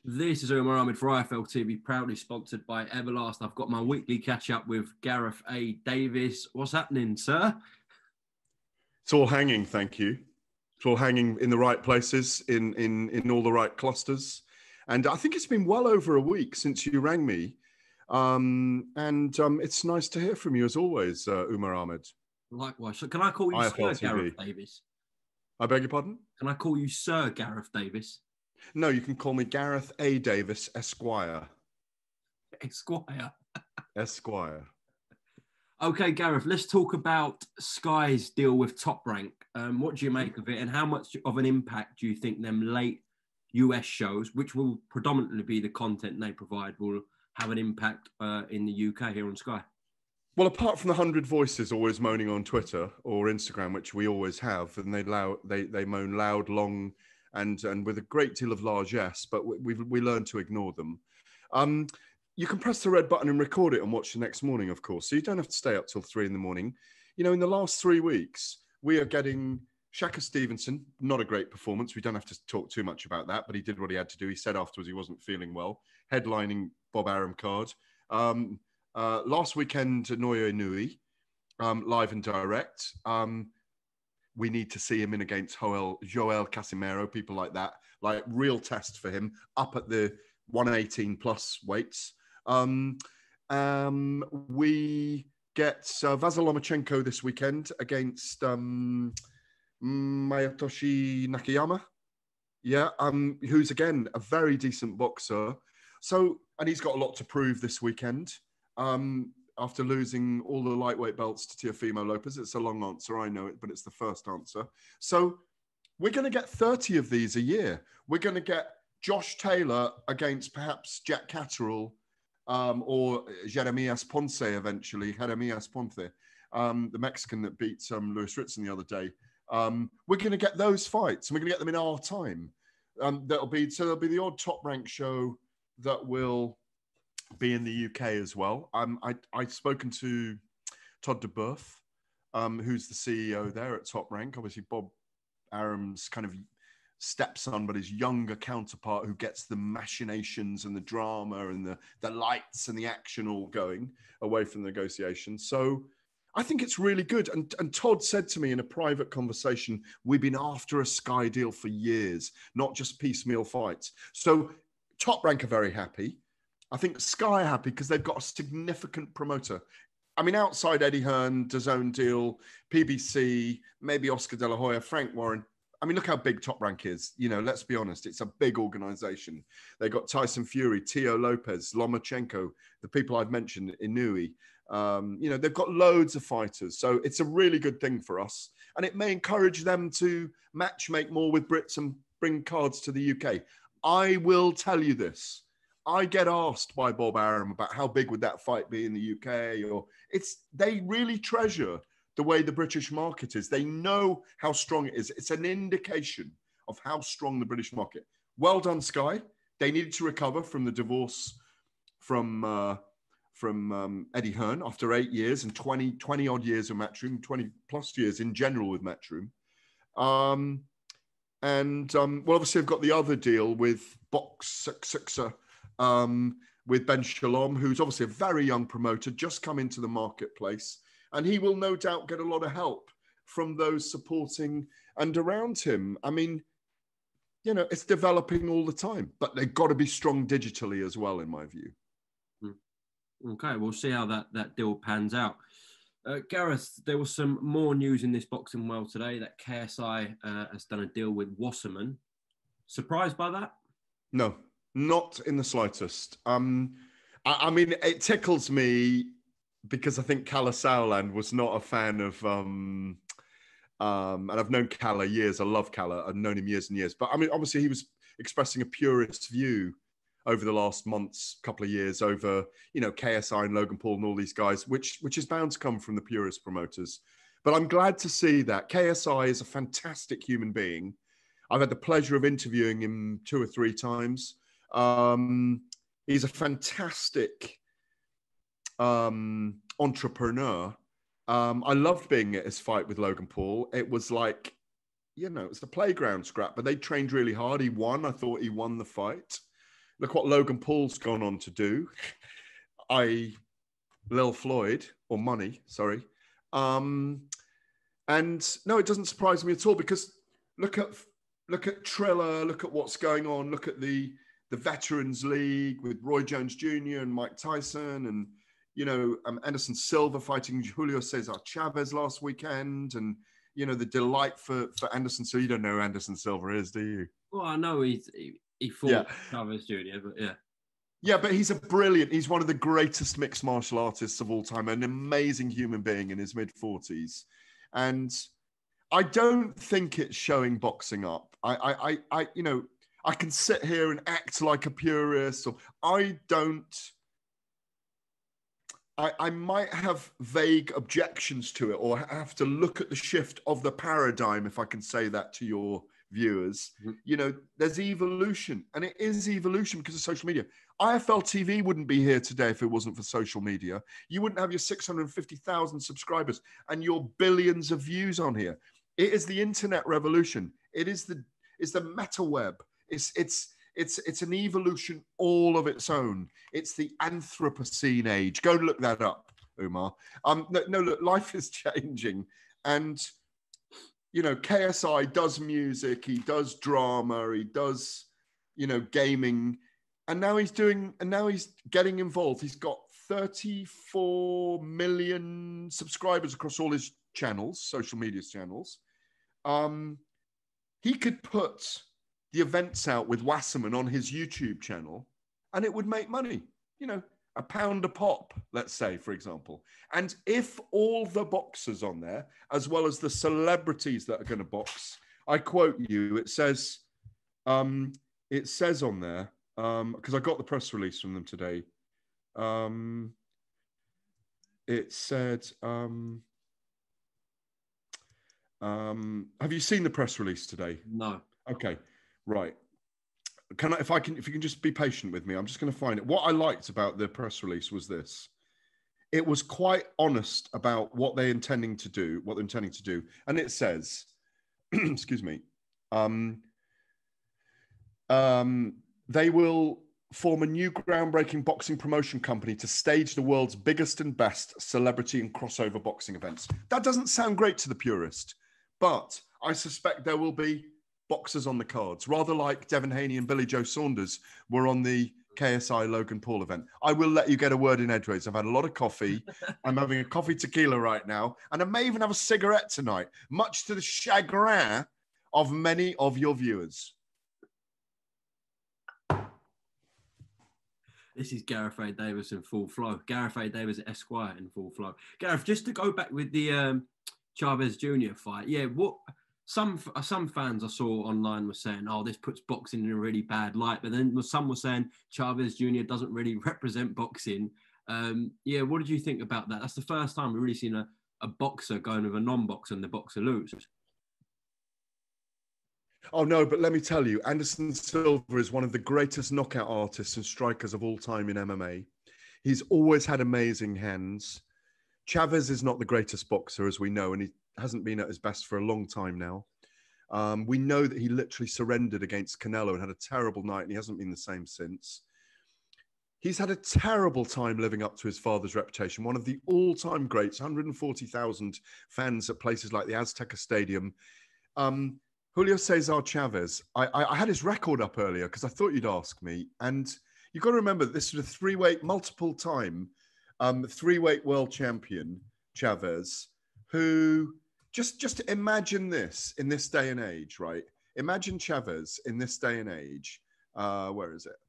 This is Umar Ahmed for IFL TV, proudly sponsored by Everlast. I've got my weekly catch-up with Gareth A. Davies. What's happening, sir? It's all hanging, thank you. It's all hanging in the right places, in all the right clusters. And I think it's been well over a week since you rang me. It's nice to hear from you, as always, Umar Ahmed. Likewise. So can I call you IFL Sir TV. Gareth Davies? I beg your pardon? Can I call you Sir Gareth Davies? No, you can call me Gareth A. Davies, Esquire. Esquire. Esquire. Okay, Gareth, let's talk about Sky's deal with Top Rank. What do you make of it, and how much of an impact do you think them late US shows, which will predominantly be the content they provide, will have an impact in the UK here on Sky? Well, apart from the 100 voices always moaning on Twitter or Instagram, which we always have, and they moan loud, long, and with a great deal of largesse, but we learn to ignore them. You can press the red button and record it and watch the next morning, of course. So you don't have to stay up till 3 a.m. You know, in the last 3 weeks, we are getting Shaka Stevenson, not a great performance. We don't have to talk too much about that, but he did what he had to do. He said afterwards he wasn't feeling well, headlining Bob Arum card. Last weekend, Noyo Nui, live and direct. We need to see him in against Joel Casimero, people like that, like real test for him, up at the 118 plus weights. We get Vasyl Lomachenko this weekend against Mayatoshi Nakayama. Yeah, who's again a very decent boxer. So, and he's got a lot to prove this weekend. After losing all the lightweight belts to Teofimo Lopez. It's a long answer, I know it, but it's the first answer. So we're going to get 30 of these a year. We're going to get Josh Taylor against perhaps Jack Catterall or Jeremias Ponce eventually, Jeremias Ponce, the Mexican that beat Lewis Ritson the other day. We're going to get those fights, and we're going to get them in our time. There'll be the odd Top Rank show that will be in the UK as well. I've spoken to Todd DeBurth, who's the CEO there at Top Rank. Obviously, Bob Arum's kind of stepson, but his younger counterpart who gets the machinations and the drama and the lights and the action all going away from the negotiations. So I think it's really good. And Todd said to me in a private conversation, we've been after a Sky deal for years, not just piecemeal fights. So Top Rank are very happy. I think Sky are happy because they've got a significant promoter. I mean, outside Eddie Hearn, DAZN deal, PBC, maybe Oscar De La Hoya, Frank Warren. I mean, look how big Top Rank is. You know, let's be honest. It's a big organization. They've got Tyson Fury, Teo Lopez, Lomachenko, the people I've mentioned, Inui. You know, they've got loads of fighters. So it's a really good thing for us. And it may encourage them to make more with Brits and bring cards to the UK. I will tell you this. I get asked by Bob Arum about how big would that fight be in the UK, or they really treasure the way the British market is. They know how strong it is. It's an indication of how strong the British market. Well done, Sky. They needed to recover from the divorce from Eddie Hearn after 8 years and 20 odd years of Matchroom, 20 plus years in general with Matchroom. Well, obviously I've got the other deal with BoxNation. With Ben Shalom, who's obviously a very young promoter, just come into the marketplace. And he will no doubt get a lot of help from those supporting and around him. I mean, you know, it's developing all the time, but they've got to be strong digitally as well, in my view. Okay, we'll see how that deal pans out. Gareth, there was some more news in this boxing world today that KSI has done a deal with Wasserman. Surprised by that? No. Not in the slightest. I mean, it tickles me because I think Kalle Sauerland was not a fan of, and I've known Kalle years. I love Kalle. I've known him years and years. But I mean, obviously he was expressing a purist view over the last months, couple of years over, you know, KSI and Logan Paul and all these guys, which is bound to come from the purist promoters. But I'm glad to see that KSI is a fantastic human being. I've had the pleasure of interviewing him 2 or 3 times. He's a fantastic entrepreneur. I loved being at his fight with Logan Paul. It was like, you know, it's a playground scrap, but they trained really hard. He won. I thought he won the fight. look what Logan Paul's gone on to do, i.e. Lil Floyd, or Money, sorry. And no, it doesn't surprise me at all, because look at Triller, look at what's going on, look at the Veterans League with Roy Jones Jr. and Mike Tyson, and Anderson Silva fighting Julio Cesar Chavez last weekend, and the delight for Anderson. So you don't know who Anderson Silva is, do you? Well, I know he fought Chavez Jr., but yeah. Yeah, but he's he's one of the greatest mixed martial artists of all time, an amazing human being in his mid-40s. And I don't think it's showing boxing up. I can sit here and act like a purist, or I might have vague objections to it, or have to look at the shift of the paradigm, if I can say that to your viewers. Mm-hmm. There's evolution, and it is evolution because of social media. IFL TV wouldn't be here today if it wasn't for social media. You wouldn't have your 650,000 subscribers and your billions of views on here. It is the internet revolution. It's the meta web. It's an evolution all of its own. It's the Anthropocene age. Go look that up, Umar. No, look, life is changing, and KSI does music, he does drama, he does gaming, and now he's getting involved. He's got 34 million subscribers across all his channels, social media channels. He could put the events out with Wasserman on his YouTube channel, and it would make money, £1 a pop, let's say, for example. And if all the boxers on there, as well as the celebrities that are going to box, I quote you, it says on there, because I got the press release from them today. It said, have you seen the press release today? No. Okay, right. If you can just be patient with me, I'm just going to find it. What I liked about the press release was this. It was quite honest about what they're intending to do. And it says, excuse me, they will form a new groundbreaking boxing promotion company to stage the world's biggest and best celebrity and crossover boxing events. That doesn't sound great to the purist, but I suspect there will be boxers on the cards, rather like Devin Haney and Billy Joe Saunders were on the KSI Logan Paul event. I will let you get a word in edgeways. I've had a lot of coffee. I'm having a coffee tequila right now, and I may even have a cigarette tonight, much to the chagrin of many of your viewers. This is Gareth A. Davies in full flow. Gareth A. Davies Esquire in full flow. Gareth, just to go back with the Chavez Jr. fight, some fans I saw online were saying, oh, this puts boxing in a really bad light. But then some were saying Chavez Jr. doesn't really represent boxing. What did you think about that? That's the first time we've really seen a boxer going with a non-boxer and the boxer loses. Oh, no, but let me tell you, Anderson Silva is one of the greatest knockout artists and strikers of all time in MMA. He's always had amazing hands. Chavez is not the greatest boxer, as we know, and he hasn't been at his best for a long time now. We know that he literally surrendered against Canelo and had a terrible night, and he hasn't been the same since. He's had a terrible time living up to his father's reputation. One of the all-time greats, 140,000 fans at places like the Azteca Stadium. Julio Cesar Chavez, I had his record up earlier because I thought you'd ask me. And you've got to remember, this was a three-weight, multiple-time three-weight world champion, Chavez, who... Just imagine this in this day and age, right? Imagine Chavez in this day and age. Where is it?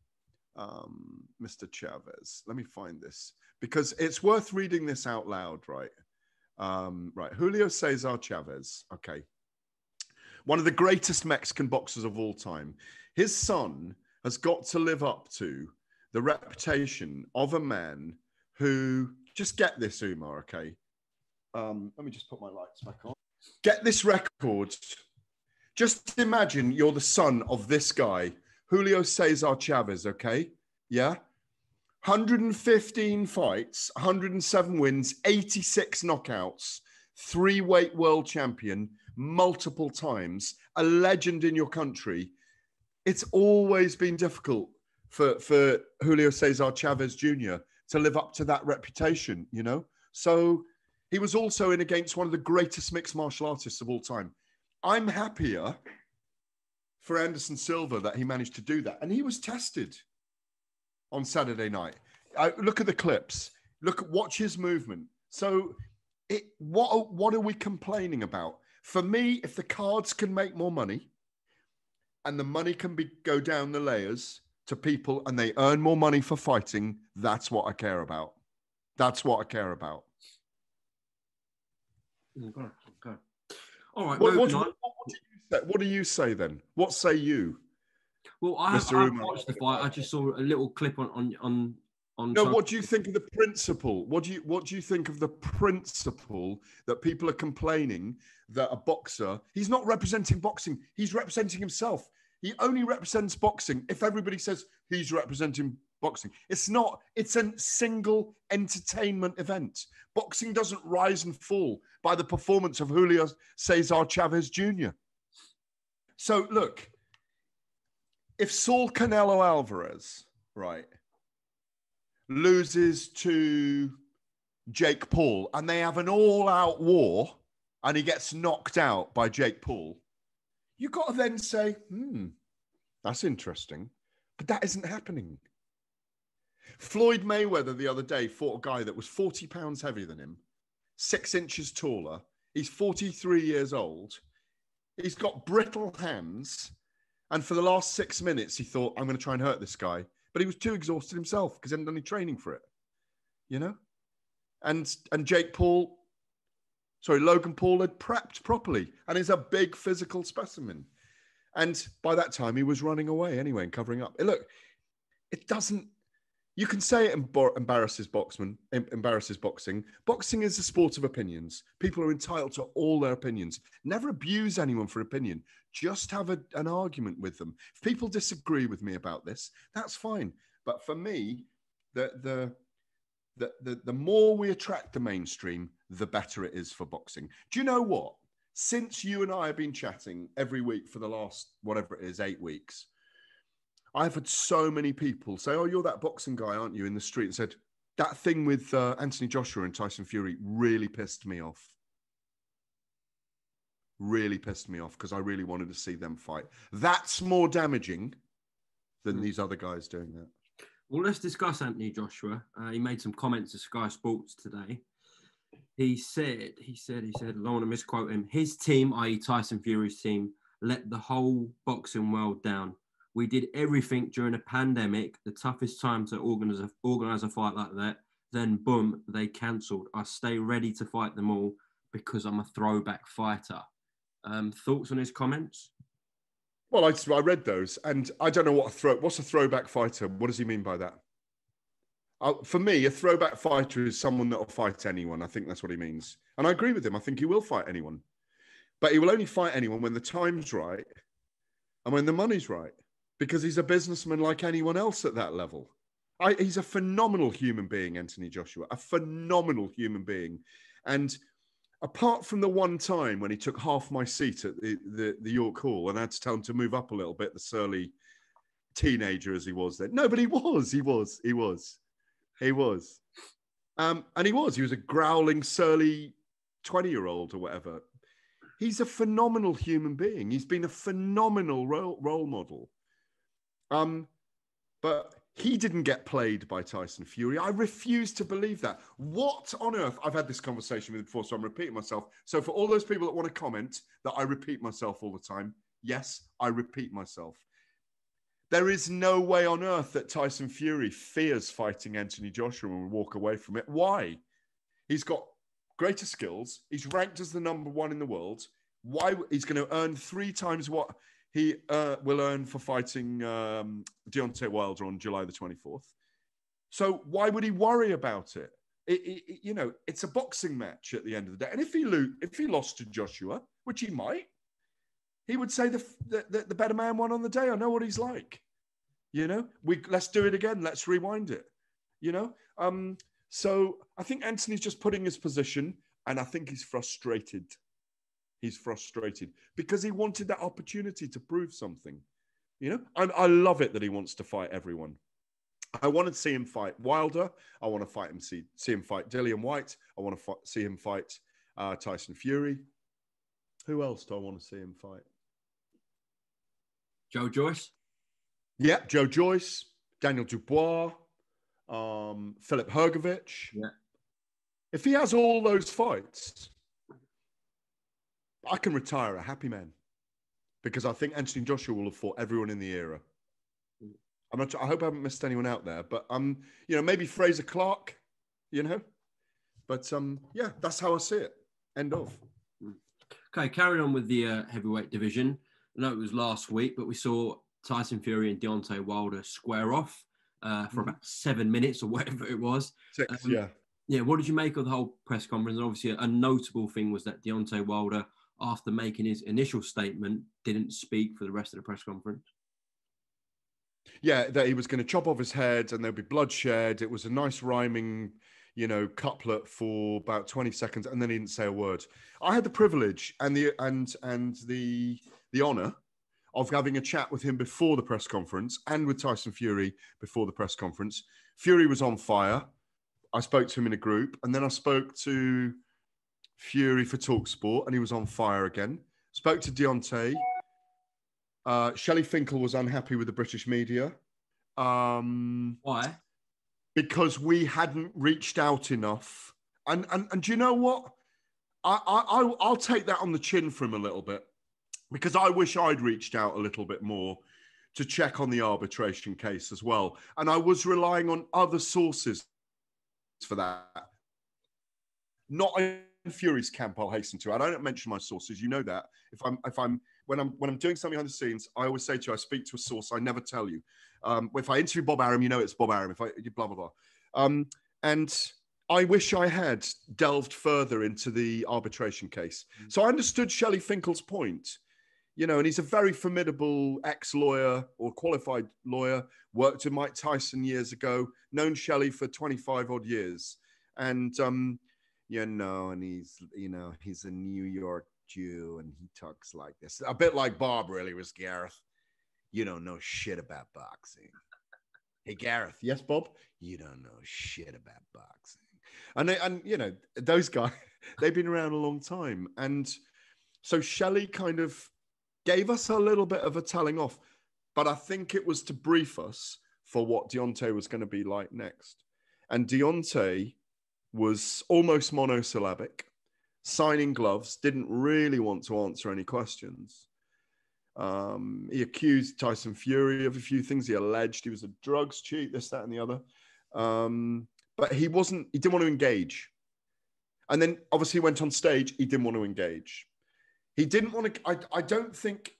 Mr. Chavez. Let me find this because it's worth reading this out loud, right? Right. Julio Cesar Chavez. Okay. One of the greatest Mexican boxers of all time. His son has got to live up to the reputation of a man who, just get this, Umar, okay? Let me just put my lights back on. Get this record. Just imagine you're the son of this guy, Julio Cesar Chavez, okay? Yeah? 115 fights, 107 wins, 86 knockouts, three-weight world champion, multiple times, a legend in your country. It's always been difficult for Julio Cesar Chavez Jr. to live up to that reputation, you know? So he was also in against one of the greatest mixed martial artists of all time. I'm happier for Anderson Silva that he managed to do that. And he was tested on Saturday night. Look at the clips. Watch his movement. So what are we complaining about? For me, if the cards can make more money and the money can go down the layers to people and they earn more money for fighting, that's what I care about. That's what I care about. Okay. All right. What do you say then? What say you? Well, I've watched the fight. I just saw a little clip on. No, what do you think of the principle? What do you think of the principle that people are complaining that a boxer, he's not representing boxing, he's representing himself. He only represents boxing if everybody says he's representing boxing. It's not, it's a single entertainment event. Boxing doesn't rise and fall by the performance of Julio Cesar Chavez Jr. So look, if Saul Canelo Alvarez, right, loses to Jake Paul and they have an all-out war and he gets knocked out by Jake Paul, you got to then say, that's interesting. But that isn't happening. Floyd Mayweather the other day fought a guy that was 40 pounds heavier than him, 6 inches taller. He's 43 years old. He's got brittle hands. And for the last 6 minutes, he thought, I'm going to try and hurt this guy. But he was too exhausted himself because he hadn't done any training for it, you know? And Logan Paul had prepped properly and is a big physical specimen. And by that time, he was running away anyway and covering up. Look, it doesn't, you can say it embarrasses boxing. Boxing is a sport of opinions. People are entitled to all their opinions. Never abuse anyone for opinion. Just have an argument with them. If people disagree with me about this, that's fine. But for me, the more we attract the mainstream, the better it is for boxing. Do you know what? Since you and I have been chatting every week for the last, whatever it is, 8 weeks, I've had so many people say, oh, you're that boxing guy, aren't you, in the street, and said, that thing with Anthony Joshua and Tyson Fury really pissed me off. Really pissed me off because I really wanted to see them fight. That's more damaging than these other guys doing that. Well, let's discuss Anthony Joshua. He made some comments to Sky Sports today. He said, I don't want to misquote him, his team, i.e. Tyson Fury's team, let the whole boxing world down. We did everything during a pandemic, the toughest time to organize a fight like that. Then, boom, they cancelled. I stay ready to fight them all because I'm a throwback fighter. Thoughts on his comments? Well, I read those, and I don't know what's a throwback fighter. What does he mean by that? For me, a throwback fighter is someone that will fight anyone. I think that's what he means. And I agree with him. I think he will fight anyone. But he will only fight anyone when the time's right and when the money's right, because he's a businessman like anyone else at that level. He's a phenomenal human being, Anthony Joshua, a phenomenal human being. And apart from the one time when he took half my seat at the York Hall and I had to tell him to move up a little bit, the surly teenager as he was then. No, but he was. And he was a growling, surly 20-year-old or whatever. He's a phenomenal human being. He's been a phenomenal role model. But he didn't get played by Tyson Fury. I refuse to believe that. What on earth? I've had this conversation with him before, so I'm repeating myself. So for all those people that want to comment that I repeat myself all the time, yes, I repeat myself. There is no way on earth that Tyson Fury fears fighting Anthony Joshua and will walk away from it. Why? He's got greater skills. He's ranked as the #1 in the world. Why? He's going to earn 3 times what he will earn for fighting Deontay Wilder on July the 24th. So why would he worry about it? It's a boxing match at the end of the day. And if he lost to Joshua, which he might, he would say the better man won on the day. I know what he's like. Let's do it again. Let's rewind it. So I think Anthony's just putting his position, and I think he's frustrated. He's frustrated because he wanted that opportunity to prove something. You know, I love it that he wants to fight everyone. I want to see him fight Wilder. I want to see him fight Dillian White. I want to see him fight Tyson Fury. Who else do I want to see him fight? Joe Joyce? Yeah, Joe Joyce, Daniel Dubois, Philip Hergovich. Yeah. If he has all those fights, I can retire a happy man, because I think Anthony Joshua will have fought everyone in the era. I hope I haven't missed anyone out there, but you know, maybe Fraser Clark, you know, but yeah, that's how I see it. End of. Okay, carrying on with the heavyweight division. I know it was last week, but we saw Tyson Fury and Deontay Wilder square off for about 7 minutes or whatever it was. 6, yeah. Yeah, what did you make of the whole press conference? And obviously, a notable thing was that Deontay Wilder, after making his initial statement, didn't speak for the rest of the press conference. Yeah, that he was going to chop off his head and there'd be bloodshed. It was a nice rhyming, you know, couplet for about 20 seconds, and then he didn't say a word. I had the privilege and the honor of having a chat with him before the press conference and with Tyson Fury before the press conference. Fury was on fire. I spoke to him in a group, and then I spoke to Fury for TalkSport, and he was on fire again. Spoke to Deontay. Shelley Finkel was unhappy with the British media. Why? Because we hadn't reached out enough. And do you know what? I'll take that on the chin for him a little bit, because I wish I'd reached out a little bit more to check on the arbitration case as well. And I was relying on other sources for that. Not in Fury's camp, I'll hasten to. I don't mention my sources. You know that. When I'm doing something behind the scenes, I always say to you, I speak to a source. I never tell you. If I interview Bob Arum, you know it's Bob Arum. If I blah blah blah, and I wish I had delved further into the arbitration case. So I understood Shelley Finkel's point, you know, and he's a very formidable ex-lawyer or qualified lawyer. Worked with Mike Tyson years ago. Known Shelley for 25 odd years, and you know, and he's a New York Jew, and he talks like this, a bit like Bob really was. Gareth, you don't know shit about boxing. Hey, Gareth. Yes, Bob? You don't know shit about boxing. And you know, those guys, they've been around a long time. And so Shelley kind of gave us a little bit of a telling off, but I think it was to brief us for what Deontay was going to be like next. And Deontay was almost monosyllabic, signing gloves, didn't really want to answer any questions. He accused Tyson Fury of a few things. He alleged he was a drugs cheat, this, that, and the other. But he didn't want to engage. And then obviously he went on stage, he didn't want to engage. He didn't want to,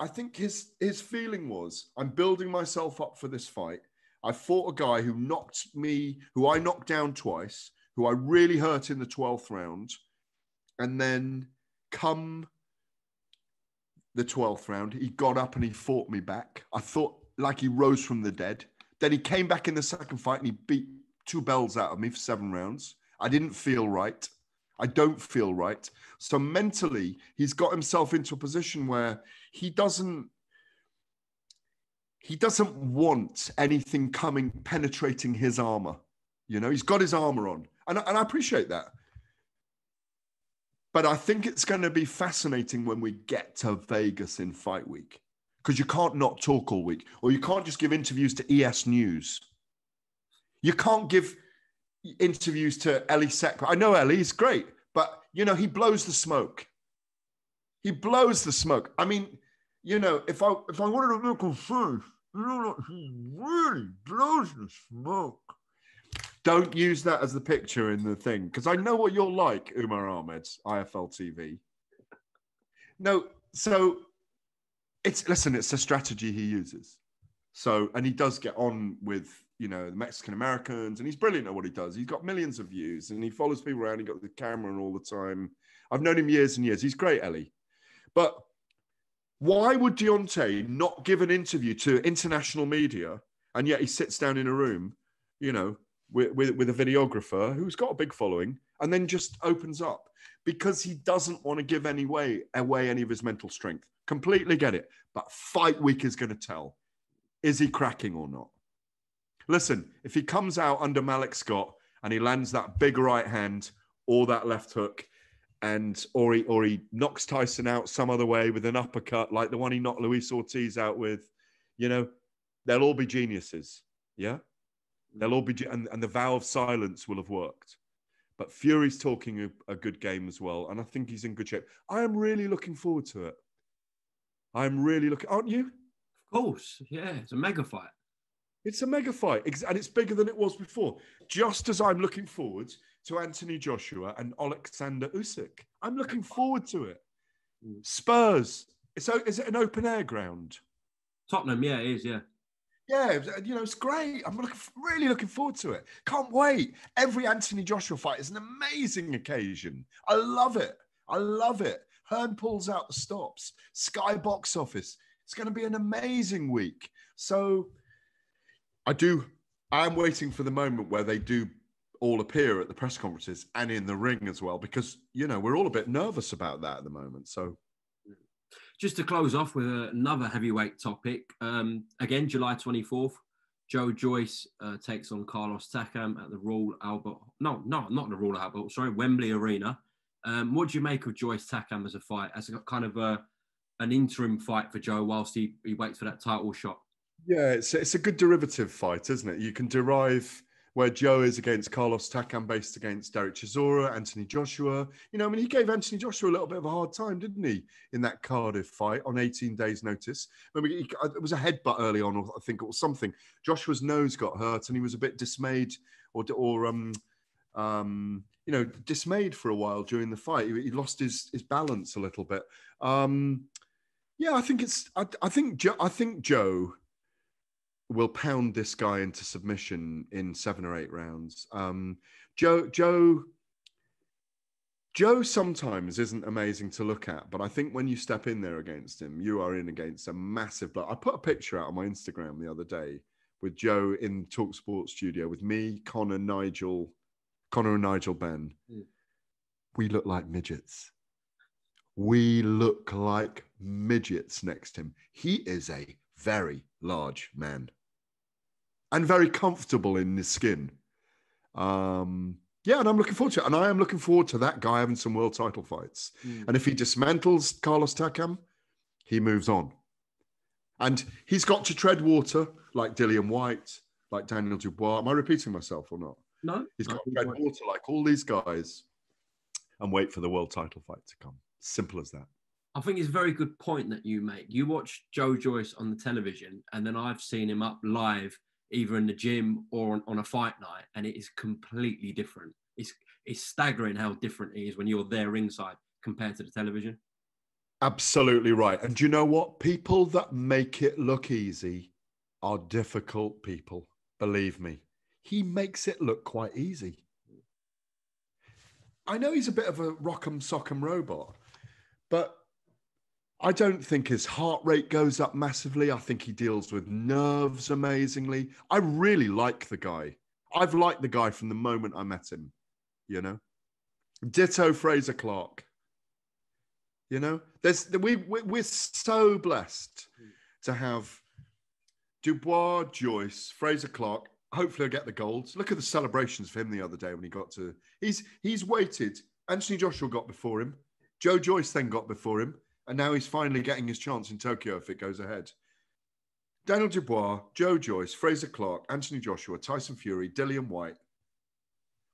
I think his feeling was, I'm building myself up for this fight. I fought a guy who I knocked down twice, who I really hurt in the 12th round. And then come the 12th round, he got up and he fought me back. I thought like he rose from the dead. Then he came back in the second fight and he beat 2 bells out of me for 7 rounds. I didn't feel right. I don't feel right. So mentally, he's got himself into a position where he doesn't want anything penetrating his armor. You know, he's got his armor on. And I appreciate that. But I think it's going to be fascinating when we get to Vegas in fight week, because you can't not talk all week, or you can't just give interviews to ES News. You can't give interviews to Ellie Seck. I know Ellie, he's great, but, you know, he blows the smoke. He blows the smoke. I mean, you know, if I wanted to look at first, you know, he really blows the smoke. Don't use that as the picture in the thing, because I know what you're like, Umar Ahmed's IFL TV. No, so it's a strategy he uses. So, and he does get on with, you know, the Mexican Americans, and he's brilliant at what he does. He's got millions of views, and he follows people around. He got the camera on all the time. I've known him years and years. He's great, Ellie. But why would Deontay not give an interview to international media, and yet he sits down in a room, you know, with a videographer who's got a big following, and then just opens up? Because he doesn't want to give away any of his mental strength. Completely get it. But fight week is going to tell. Is he cracking or not? Listen, if he comes out under Malik Scott and he lands that big right hand or that left hook, or he knocks Tyson out some other way with an uppercut, like the one he knocked Luis Ortiz out with, they'll all be geniuses. Yeah, they'll all be, and the vow of silence will have worked. But Fury's talking a good game as well, and I think he's in good shape. I am really looking forward to it. I'm really looking, aren't you? Of course, yeah, it's a mega fight. It's a mega fight, and it's bigger than it was before. Just as I'm looking forward to Anthony Joshua and Alexander Usyk. I'm looking forward to it. Spurs. Is it an open air ground? Tottenham, yeah, it is, yeah. Yeah, it's great. I'm really looking forward to it. Can't wait. Every Anthony Joshua fight is an amazing occasion. I love it. Hearn pulls out the stops. Sky box office. It's going to be an amazing week. So I'm waiting for the moment where they do all appear at the press conferences and in the ring as well, because, we're all a bit nervous about that at the moment. So just to close off with another heavyweight topic, again, July 24th, Joe Joyce takes on Carlos Takam at the Wembley Arena. What do you make of Joyce Takam as a fight, as a kind of an interim fight for Joe whilst he waits for that title shot? Yeah, it's a good derivative fight, isn't it? You can derive where Joe is against Carlos Takam, based against Derek Chisora, Anthony Joshua. He gave Anthony Joshua a little bit of a hard time, didn't he, in that Cardiff fight on 18 days' notice? It was a headbutt early on, or I think it was something. Joshua's nose got hurt, and he was a bit dismayed, dismayed for a while during the fight. He lost his balance a little bit. I think Joe will pound this guy into submission in 7 or 8 rounds. Joe sometimes isn't amazing to look at, but I think when you step in there against him, you are in against a massive blow. I put a picture out on my Instagram the other day with Joe in TalkSport studio with me, Connor and Nigel Ben. We look like midgets. Next to him. He is a very large man and very comfortable in his skin. And I'm looking forward to it. And I am looking forward to that guy having some world title fights. And if he dismantles Carlos Takam, he moves on. And he's got to tread water like Dillian White, like Daniel Dubois. Am I repeating myself or not? No. He's got to tread water like all these guys and wait for the world title fight to come. Simple as that. I think it's a very good point that you make. You watch Joe Joyce on the television, and then I've seen him up live, either in the gym or on a fight night, and it is completely different. It's staggering how different he is when you're there ringside compared to the television. Absolutely right. And do you know what? People that make it look easy are difficult people. Believe me. He makes it look quite easy. I know he's a bit of a rock'em sock'em robot, but I don't think his heart rate goes up massively. I think he deals with nerves amazingly. I really like the guy. I've liked the guy from the moment I met him, Ditto Fraser Clark. We're so blessed to have Dubois, Joyce, Fraser Clark. Hopefully I'll get the golds. Look at the celebrations for him the other day when he got to... He's waited. Anthony Joshua got before him. Joe Joyce then got before him. And now he's finally getting his chance in Tokyo if it goes ahead. Daniel Dubois, Joe Joyce, Fraser Clark, Anthony Joshua, Tyson Fury, Dillian White.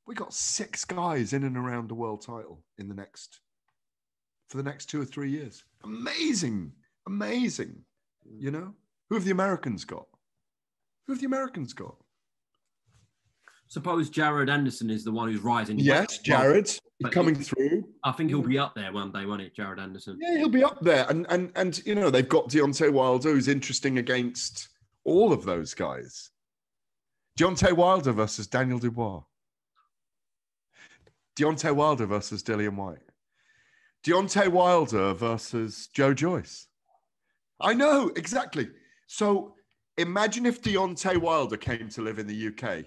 We got 6 guys in and around the world title for the next 2 or 3 years. Amazing. Who have the Americans got? Suppose Jared Anderson is the one who's rising. Yes, Jared. He's coming through. I think he'll be up there one day, won't he, Jared Anderson? Yeah, he'll be up there. And they've got Deontay Wilder, who's interesting against all of those guys. Deontay Wilder versus Daniel Dubois. Deontay Wilder versus Dillian White. Deontay Wilder versus Joe Joyce. I know, exactly. So imagine if Deontay Wilder came to live in the UK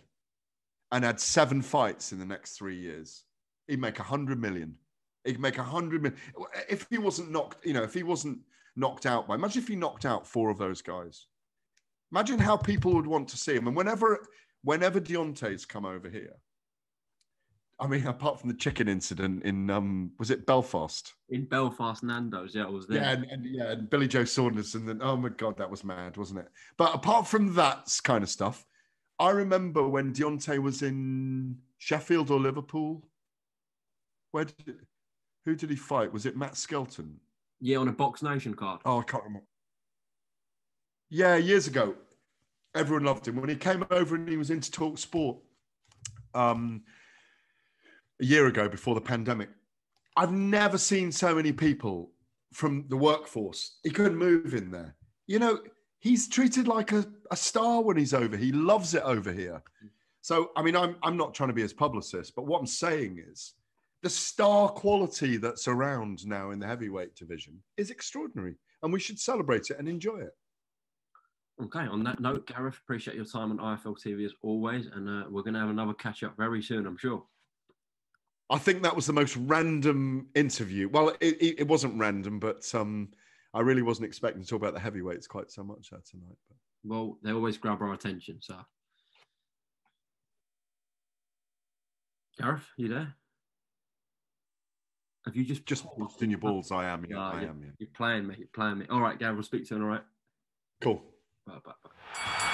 and had 7 fights in the next 3 years. He'd make 100 million. He'd make 100 million. If he wasn't knocked, if he wasn't knocked out by, imagine if he knocked out 4 of those guys. Imagine how people would want to see him. And whenever Deontay's come over here, I mean, apart from the chicken incident in was it Belfast? In Belfast, Nando's, yeah, I was there. Yeah, and Billy Joe Saunders, and then oh my God, that was mad, wasn't it? But apart from that kind of stuff, I remember when Deontay was in Sheffield or Liverpool. Who did he fight? Was it Matt Skelton? Yeah, on a BoxNation card. Oh, I can't remember. Yeah, years ago, everyone loved him when he came over and he was into Talk Sport. A year ago, before the pandemic, I've never seen so many people from the workforce. He couldn't move in there. You know, he's treated like a star when he's over. He loves it over here. So, I mean, I'm not trying to be his publicist, but what I'm saying is the star quality that's around now in the heavyweight division is extraordinary, and we should celebrate it and enjoy it. Okay, on that note, Gareth, appreciate your time on IFL TV as always, and we're going to have another catch-up very soon, I'm sure. I think that was the most random interview. Well, it wasn't random, but I really wasn't expecting to talk about the heavyweights quite so much tonight. But. Well, they always grab our attention, so. Gareth, you there? Have you just busting your balls? I am, yeah. I am, yeah. You're playing me. All right, Gareth, we'll speak to you, all right? Cool. Bye.